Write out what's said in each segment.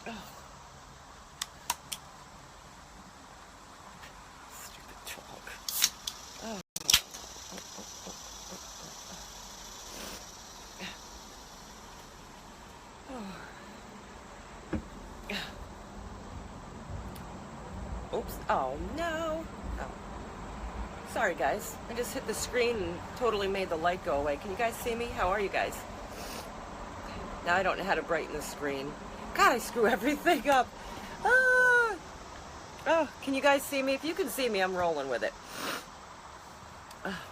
Oh. Stupid dog. Oh. Oops. Oh, no. Oh. Sorry, guys. I just hit the screen and totally made the light go away. Can you guys see me? How are you guys? Now I don't know how to brighten the screen. God, I screw everything up. Ah. Oh, can you guys see me? If you can see me, I'm rolling with it.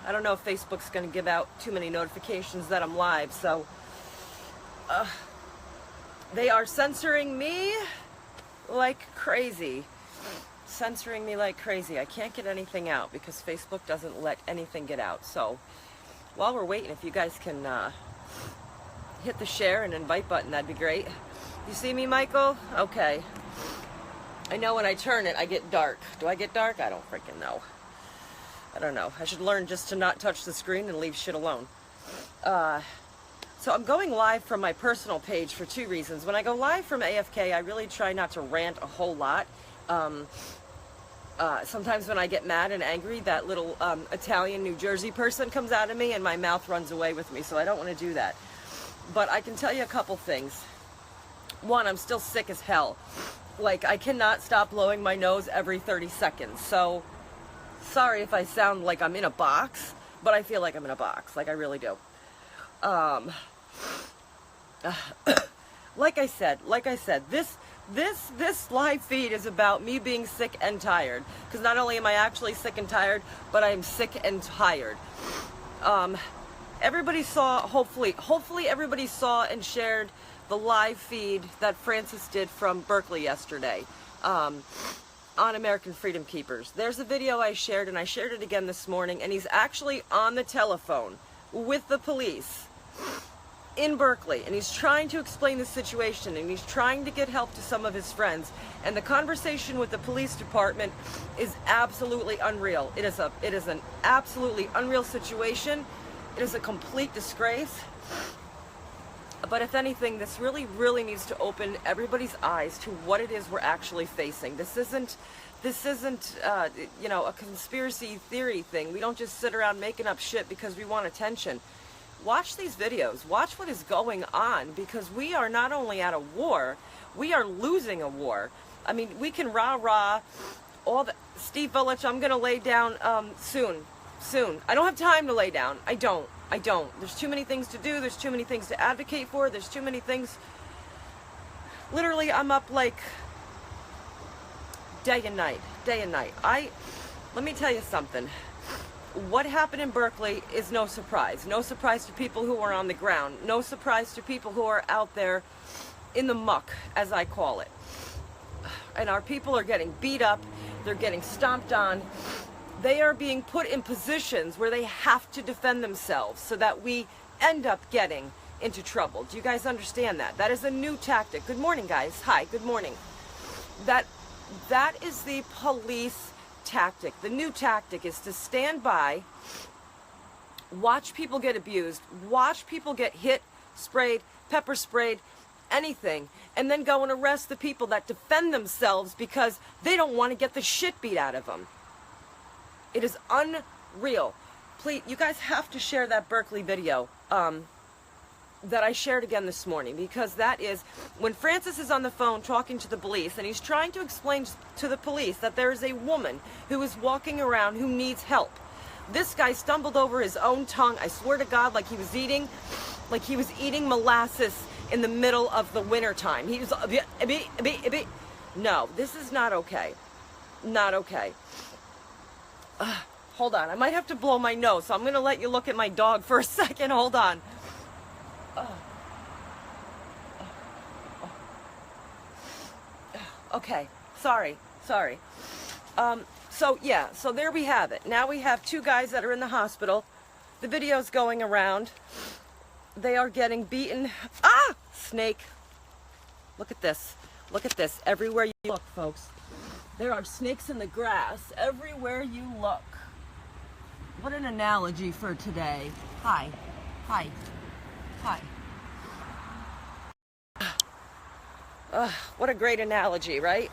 I don't know if Facebook's going to give out too many notifications that I'm live, so they are censoring me like crazy. Censoring me like crazy. I can't get anything out because Facebook doesn't let anything get out. So while we're waiting, if you guys can hit the share and invite button, that'd be great. You see me, Michael? Okay. I know when I turn it, I get dark. Do I get dark? I don't freaking know. I don't know. I should learn just to not touch the screen and leave shit alone. So I'm going live from my personal page for two reasons. When I go live from AFK, I really try not to rant a whole lot. Sometimes when I get mad and angry, that little Italian New Jersey person comes out of me and my mouth runs away with me, so I don't want to do that. But I can tell you a couple things. One, I'm still sick as hell. Like, I cannot stop blowing my nose every 30 seconds. So, sorry if I sound like I'm in a box, but I feel like I'm in a box. Like, I really do. Like I said, this live feed is about me being sick and tired. Because not only am I actually sick and tired, but I'm sick and tired. Everybody saw, hopefully everybody saw and shared the live feed that Francis did from Berkeley yesterday on American Freedom Keepers. There's a video I shared, and I shared it again this morning, and he's actually on the telephone with the police in Berkeley, and he's trying to explain the situation, and he's trying to get help to some of his friends. And the conversation with the police department is absolutely unreal. It is an absolutely unreal situation. It is a complete disgrace. But if anything, this really, really needs to open everybody's eyes to what it is we're actually facing. This isn't you know, a conspiracy theory thing. We don't just sit around making up shit because we want attention. Watch these videos. Watch what is going on, because we are not only at a war, we are losing a war. I mean, we can rah-rah all the... Steve Village, I'm going to lay down soon. I don't have time to lay down. I don't. There's too many things to do. There's too many things to advocate for. There's too many things. Literally, I'm up like day and night. Let me tell you something. What happened in Berkeley is no surprise. No surprise to people who are on the ground. No surprise to people who are out there in the muck, as I call it. And our people are getting beat up. They're getting stomped on. They are being put in positions where they have to defend themselves so that we end up getting into trouble. Do you guys understand that? That is a new tactic. Good morning, guys. Hi, good morning. That is the police tactic. The new tactic is to stand by, watch people get abused, watch people get hit, sprayed, pepper sprayed, anything, and then go and arrest the people that defend themselves because they don't want to get the shit beat out of them. It is unreal. Please, you guys have to share that Berkeley video that I shared again this morning, because that is when Francis is on the phone talking to the police, and he's trying to explain to the police that there is a woman who is walking around who needs help. This guy stumbled over his own tongue, I swear to God, like he was eating molasses in the middle of the winter time. He was no, this is not okay. Not okay. Hold on, I might have to blow my nose, so I'm going to let you look at my dog for a second. Hold on. Okay, sorry. So yeah, so there we have it. Now we have two guys that are in the hospital. The video's going around. They are getting beaten. Ah! Snake. Look at this. Look at this. Everywhere you look, folks. There are snakes in the grass everywhere you look. What an analogy for today. Hi. What a great analogy, right?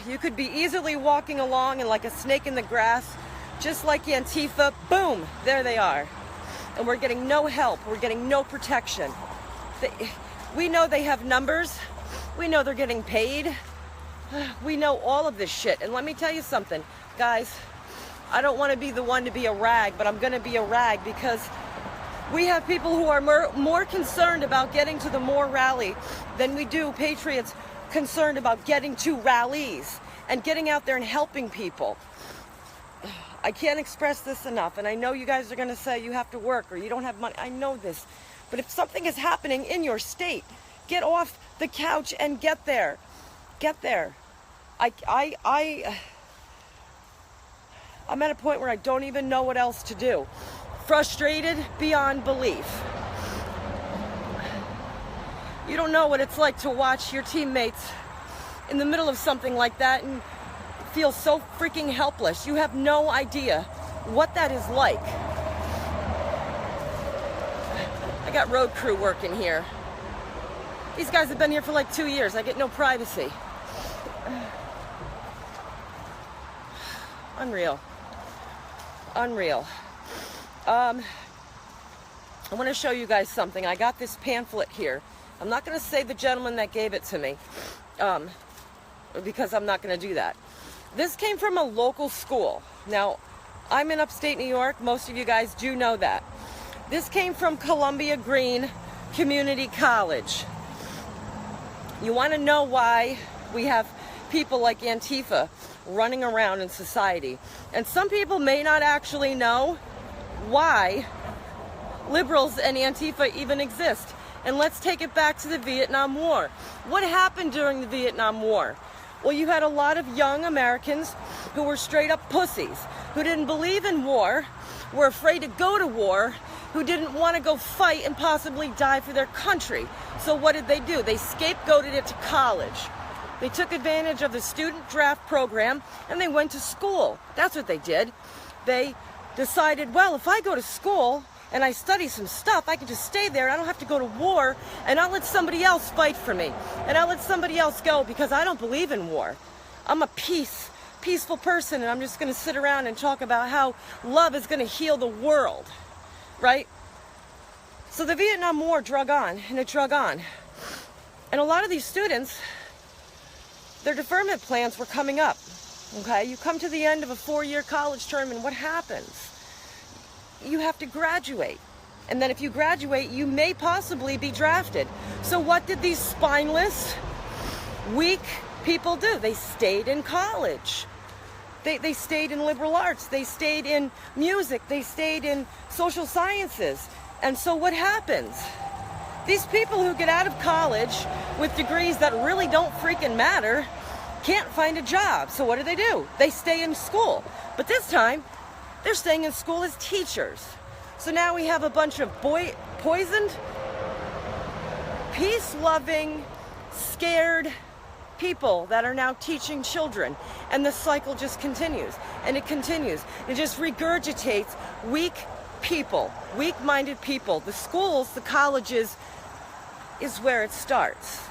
You could be easily walking along and like a snake in the grass, just like Antifa, boom, there they are. And we're getting no help, we're getting no protection. We know they have numbers, we know they're getting paid, we know all of this shit. And let me tell you something, guys, I don't want to be the one to be a rag, but I'm going to be a rag because we have people who are more concerned about getting to the More rally than we do patriots concerned about getting to rallies and getting out there and helping people. I can't express this enough, and I know you guys are going to say you have to work or you don't have money. I know this. But if something is happening in your state, get off the couch and get there. Get there. I'm at a point where I don't even know what else to do. Frustrated beyond belief. You don't know what it's like to watch your teammates in the middle of something like that and feel so freaking helpless. You have no idea what that is like. I got road crew working here. These guys have been here for like 2 years. I get no privacy. Unreal. Unreal. I want to show you guys something. I got this pamphlet here. I'm not going to say the gentleman that gave it to me because I'm not going to do that. This came from a local school. Now, I'm in upstate New York. Most of you guys do know that. This came from Columbia Green Community College. You want to know why we have people like Antifa running around in society. And some people may not actually know why liberals and Antifa even exist. And let's take it back to the Vietnam War. What happened during the Vietnam War? Well, you had a lot of young Americans who were straight up pussies, who didn't believe in war, were afraid to go to war, who didn't want to go fight and possibly die for their country. So what did they do? They scapegoated it to college. They took advantage of the student draft program and they went to school. That's what they did. They decided, well, if I go to school and I study some stuff, I can just stay there. I don't have to go to war, and I'll let somebody else fight for me. And I'll let somebody else go because I don't believe in war. I'm a peaceful person, and I'm just going to sit around and talk about how love is going to heal the world, right? So the Vietnam War drug on, and it drug on. And a lot of these students, their deferment plans were coming up, okay? You come to the end of a 4-year college term, and what happens? You have to graduate. And then if you graduate, you may possibly be drafted. So what did these spineless, weak people do? They stayed in college. They stayed in liberal arts. They stayed in music. They stayed in social sciences. And so what happens? These people who get out of college with degrees that really don't freaking matter can't find a job. So what do? They stay in school. But this time, they're staying in school as teachers. So now we have a bunch of poisoned, peace-loving, scared people that are now teaching children. And the cycle just continues. And it continues. It just regurgitates weak people, weak-minded people. The schools, the colleges, is where it starts.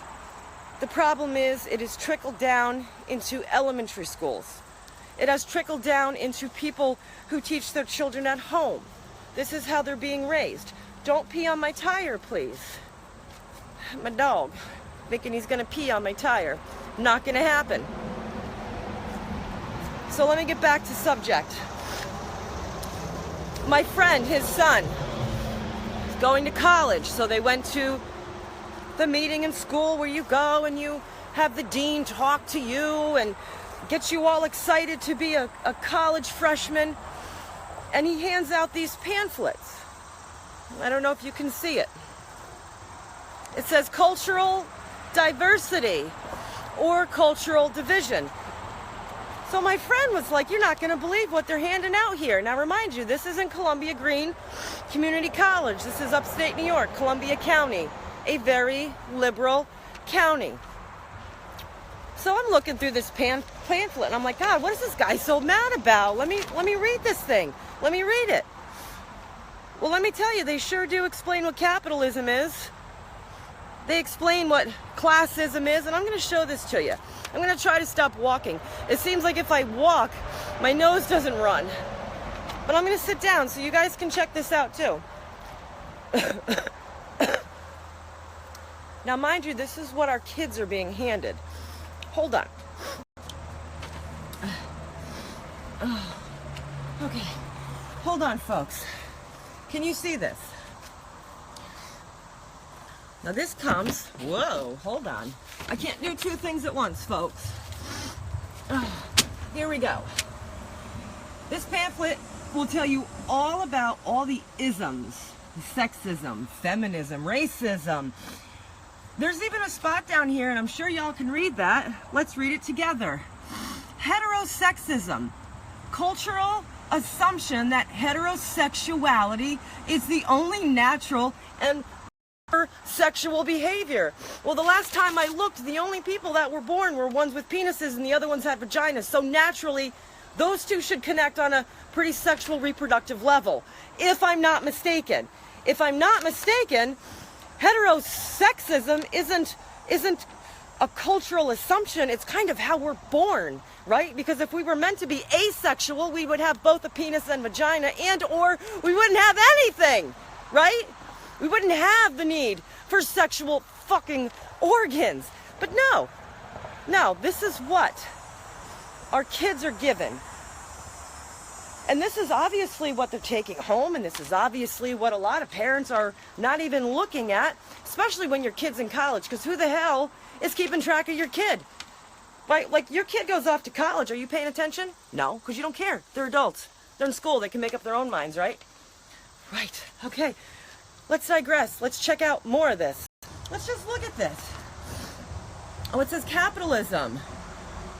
The problem is it has trickled down into elementary schools. It has trickled down into people who teach their children at home. This is how they're being raised. Don't pee on my tire, please. My dog, thinking he's gonna pee on my tire. Not gonna happen. So let me get back to subject. My friend, his son, is going to college. So they went to the meeting in school where you go and you have the dean talk to you and get you all excited to be a college freshman. And he hands out these pamphlets. I don't know if you can see it. It says cultural diversity or cultural division. So my friend was like, you're not going to believe what they're handing out here. Now remind you, this isn't Columbia Green Community College. This is upstate New York, Columbia County, a very liberal county. So I'm looking through this pamphlet and I'm like, God, what is this guy so mad about? Let me read this thing. Let me read it. Well, let me tell you, they sure do explain what capitalism is. They explain what classism is, and I'm going to show this to you. I'm going to try to stop walking. It seems like if I walk, my nose doesn't run. But I'm going to sit down so you guys can check this out too. Now, mind you, this is what our kids are being handed. Hold on. Okay. Hold on, folks. Can you see this? Now this comes, whoa, hold on. I can't do two things at once, folks. Here we go. This pamphlet will tell you all about all the isms, sexism, feminism, racism. There's even a spot down here, and I'm sure y'all can read that. Let's read it together. Heterosexism, cultural assumption that heterosexuality is the only natural and sexual behavior. Well, the last time I looked, the only people that were born were ones with penises and the other ones had vaginas. So naturally, those two should connect on a pretty sexual reproductive level, if I'm not mistaken. If I'm not mistaken, heterosexism isn't a cultural assumption. It's kind of how we're born, right? Because if we were meant to be asexual, we would have both a penis and vagina, and or we wouldn't have anything, right? We wouldn't have the need for sexual fucking organs. But no, this is what our kids are given. And this is obviously what they're taking home, and this is obviously what a lot of parents are not even looking at, especially when your kid's in college, because who the hell is keeping track of your kid? Right? Like, your kid goes off to college. Are you paying attention? No, because you don't care. They're adults. They're in school. They can make up their own minds, right? Right. Okay. Let's digress. Let's check out more of this. Let's just look at this. Oh, it says capitalism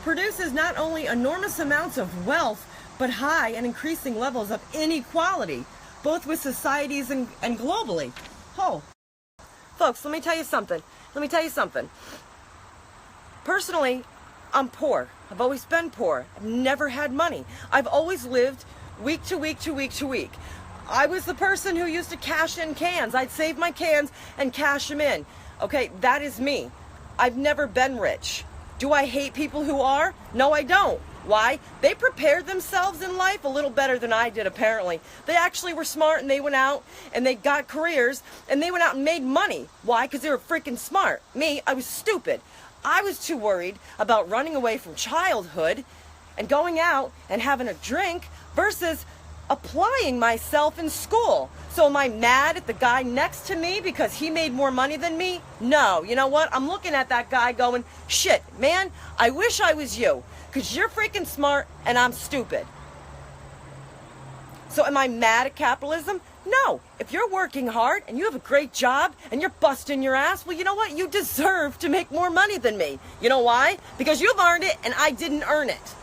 produces not only enormous amounts of wealth, but high and increasing levels of inequality, both with societies and globally. Oh, folks, let me tell you something. Personally, I'm poor. I've always been poor. I've never had money. I've always lived week to week to week to week. I was the person who used to cash in cans. I'd save my cans and cash them in. Okay, that is me. I've never been rich. Do I hate people who are? No, I don't. Why? They prepared themselves in life a little better than I did, apparently. They actually were smart, and they went out and they got careers, and they went out and made money. Why? Because they were freaking smart. Me, I was stupid. I was too worried about running away from childhood and going out and having a drink versus applying myself in school. So am I mad at the guy next to me because he made more money than me? No. You know what? I'm looking at that guy going, shit, man, I wish I was you, because you're freaking smart and I'm stupid. So am I mad at capitalism? No. If you're working hard and you have a great job and you're busting your ass, well, you know what? You deserve to make more money than me. You know why? Because you've earned it and I didn't earn it.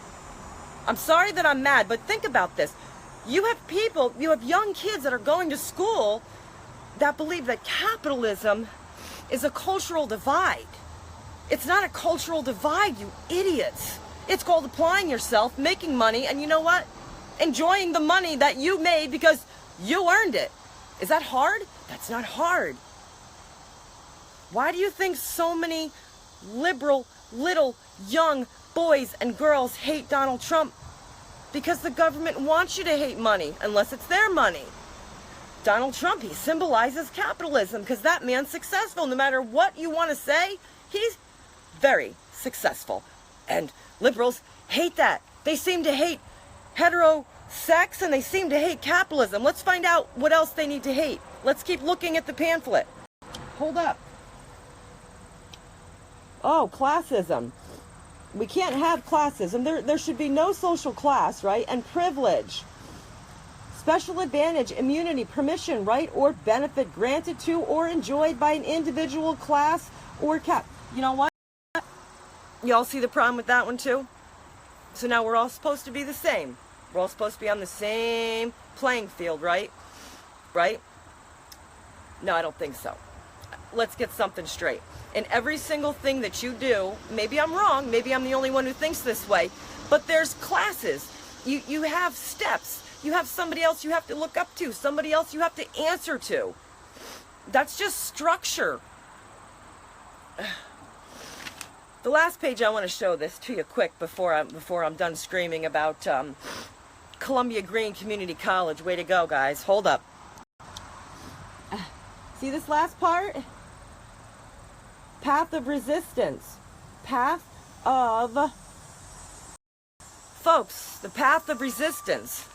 I'm sorry that I'm mad, but think about this. You have young kids that are going to school that believe that capitalism is a cultural divide. It's not a cultural divide, you idiots. It's called applying yourself, making money, and you know what? Enjoying the money that you made because you earned it. Is that hard? That's not hard. Why do you think so many liberal, little, young boys and girls hate Donald Trump? Because the government wants you to hate money, unless it's their money. Donald Trump, he symbolizes capitalism because that man's successful. No matter what you want to say, he's very successful. And liberals hate that. They seem to hate hetero sex and they seem to hate capitalism. Let's find out what else they need to hate. Let's keep looking at the pamphlet. Hold up. Oh, classism. We can't have classism. There should be no social class, right? And privilege. Special advantage, immunity, permission, right, or benefit granted to or enjoyed by an individual, class, or cap. You know what? Y'all see the problem with that one too? So now we're all supposed to be the same. We're all supposed to be on the same playing field, right? Right? No, I don't think so. Let's get something straight. In every single thing that you do, maybe I'm wrong, maybe I'm the only one who thinks this way, but there's classes. You have steps. You have somebody else you have to look up to, somebody else you have to answer to. That's just structure. The last page, I want to show this to you quick before I'm done screaming about Columbia Green Community College. Way to go, guys. Hold up. See this last part? Path of resistance. Path of... Folks, the path of resistance.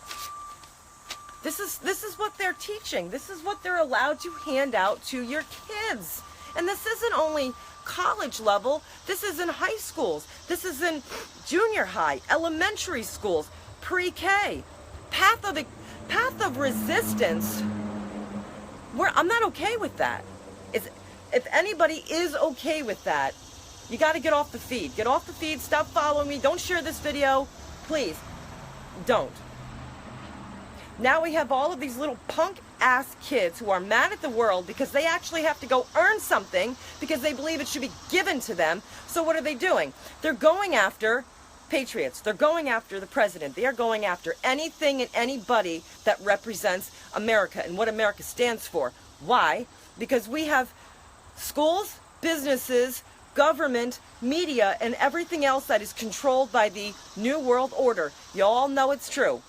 This is what they're teaching. This is what they're allowed to hand out to your kids. And this isn't only college level. This is in high schools. This is in junior high, elementary schools, pre-K. Path of resistance. I'm not okay with that. If anybody is okay with that, you got to get off the feed. Get off the feed. Stop following me. Don't share this video. Please, don't. Now we have all of these little punk-ass kids who are mad at the world because they actually have to go earn something because they believe it should be given to them. So what are they doing? They're going after patriots. They're going after the president. They are going after anything and anybody that represents America and what America stands for. Why? Because we have schools, businesses, government, media, and everything else that is controlled by the New World Order. You all know it's true.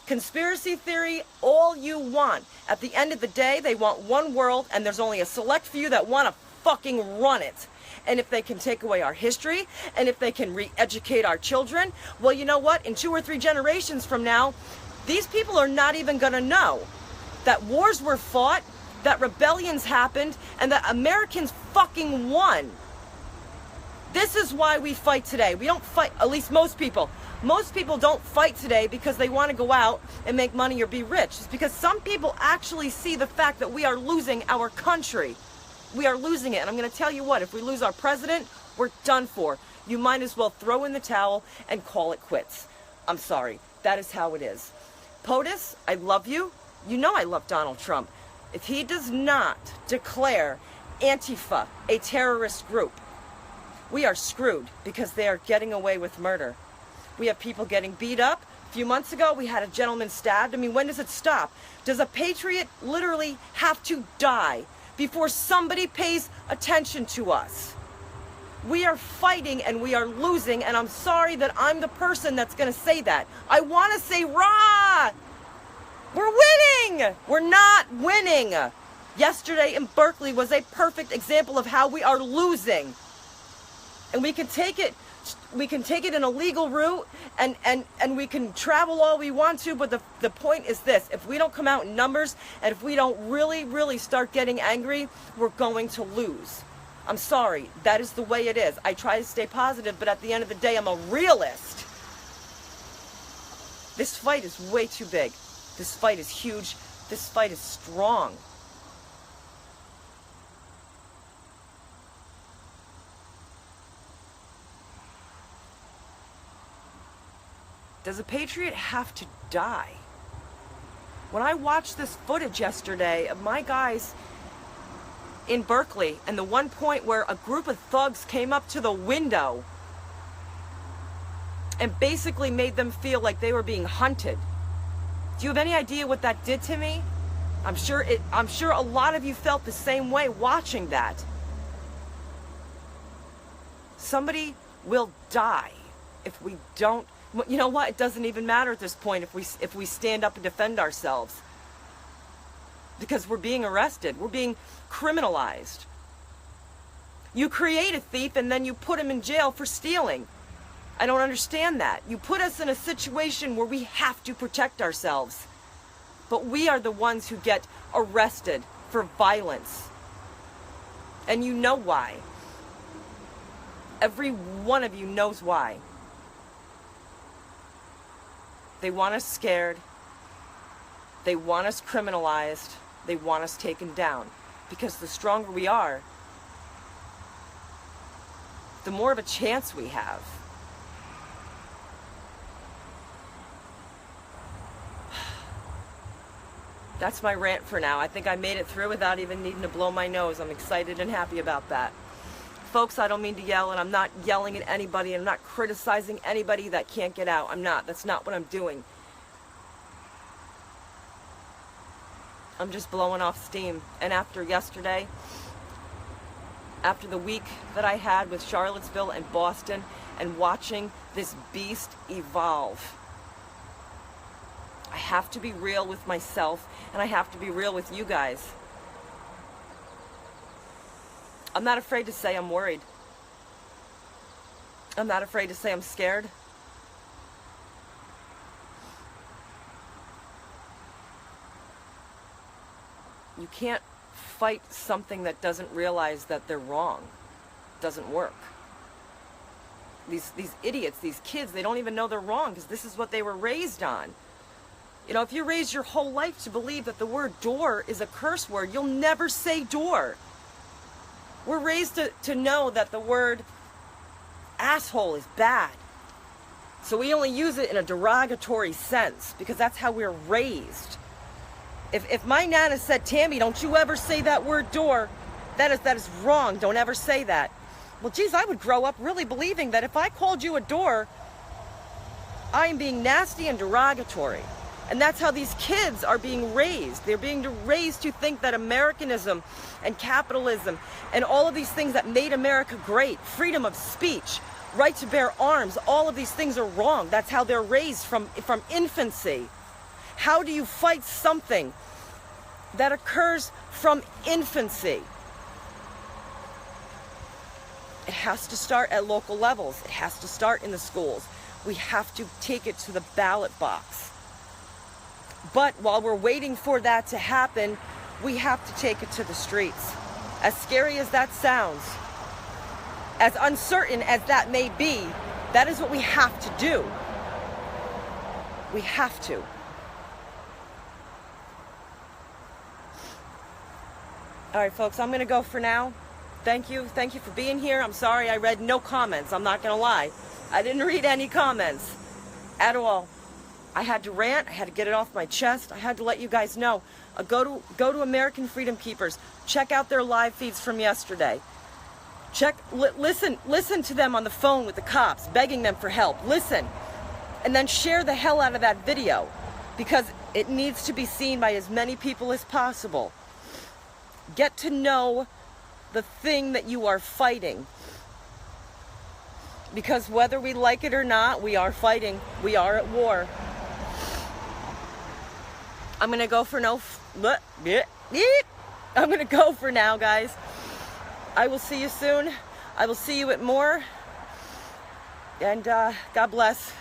Conspiracy theory, all you want. At the end of the day, they want one world, and there's only a select few that want to fucking run it. And if they can take away our history, and if they can re-educate our children, well, you know what? In 2 or 3 generations from now, these people are not even going to know that wars were fought, that rebellions happened, and that Americans fucking won. This is why we fight today. We don't fight, at least most people. Most people don't fight today because they want to go out and make money or be rich. It's because some people actually see the fact that we are losing our country. We are losing it. And I'm going to tell you what, if we lose our president, we're done for. You might as well throw in the towel and call it quits. I'm sorry. That is how it is. POTUS, I love you. You know I love Donald Trump. If he does not declare Antifa a terrorist group, we are screwed because they are getting away with murder. We have people getting beat up. A few months ago, we had a gentleman stabbed. I mean, when does it stop? Does a patriot literally have to die before somebody pays attention to us? We are fighting and we are losing, and I'm sorry that I'm the person that's going to say that. I want to say, rah! We're winning! We're not winning. Yesterday in Berkeley was a perfect example of how we are losing. And we can take it in a legal route and we can travel all we want to, but the point is this: if we don't come out in numbers and if we don't really start getting angry, we're going to lose. I'm sorry, that is the way it is. I try to stay positive, but at the end of the day, I'm a realist. This fight is way too big. This fight is huge. This fight is strong. Does a patriot have to die? When I watched this footage yesterday of my guys in Berkeley, and the one point where a group of thugs came up to the window and basically made them feel like they were being hunted. Do you have any idea what that did to me? I'm sure a lot of you felt the same way watching that. Somebody will die if we don't. You know what? It doesn't even matter at this point if we stand up and defend ourselves. Because we're being arrested. We're being criminalized. You create a thief and then you put him in jail for stealing. I don't understand that. You put us in a situation where we have to protect ourselves. But we are the ones who get arrested for violence. And you know why. Every one of you knows why. They want us scared. They want us criminalized. They want us taken down. Because the stronger we are, the more of a chance we have. That's my rant for now. I think I made it through without even needing to blow my nose. I'm excited and happy about that. Folks, I don't mean to yell, and I'm not yelling at anybody, and I'm not criticizing anybody that can't get out. I'm not. That's not what I'm doing. I'm just blowing off steam. And after yesterday, after the week that I had with Charlottesville and Boston and watching this beast evolve. I have to be real with myself, and I have to be real with you guys. I'm not afraid to say I'm worried. I'm not afraid to say I'm scared. You can't fight something that doesn't realize that they're wrong. It doesn't work. These idiots, these kids, they don't even know they're wrong because this is what they were raised on. You know, if you're raised your whole life to believe that the word door is a curse word, you'll never say door. We're raised to know that the word asshole is bad. So we only use it in a derogatory sense because that's how we're raised. If my Nana said, Tammy, don't you ever say that word door, that is wrong, don't ever say that. Well, geez, I would grow up really believing that if I called you a door, I am being nasty and derogatory. And that's how these kids are being raised. They're being raised to think that Americanism and capitalism and all of these things that made America great, freedom of speech, right to bear arms, all of these things are wrong. That's how they're raised from infancy. How do you fight something that occurs from infancy? It has to start at local levels. It has to start in the schools. We have to take it to the ballot box. But while we're waiting for that to happen, we have to take it to the streets. As scary as that sounds, as uncertain as that may be, that is what we have to do. We have to. All right, folks, I'm going to go for now. Thank you. Thank you for being here. I'm sorry I read no comments. I'm not going to lie. I didn't read any comments at all. I had to rant. I had to get it off my chest. I had to let you guys know. Go to American Freedom Keepers. Check out their live feeds from yesterday. Listen to them on the phone with the cops, begging them for help. Listen. And then share the hell out of that video because it needs to be seen by as many people as possible. Get to know the thing that you are fighting. Because whether we like it or not, we are fighting. We are at war. I'm going to go for I'm going to go for now, guys. I will see you soon. I will see you at more. And God bless.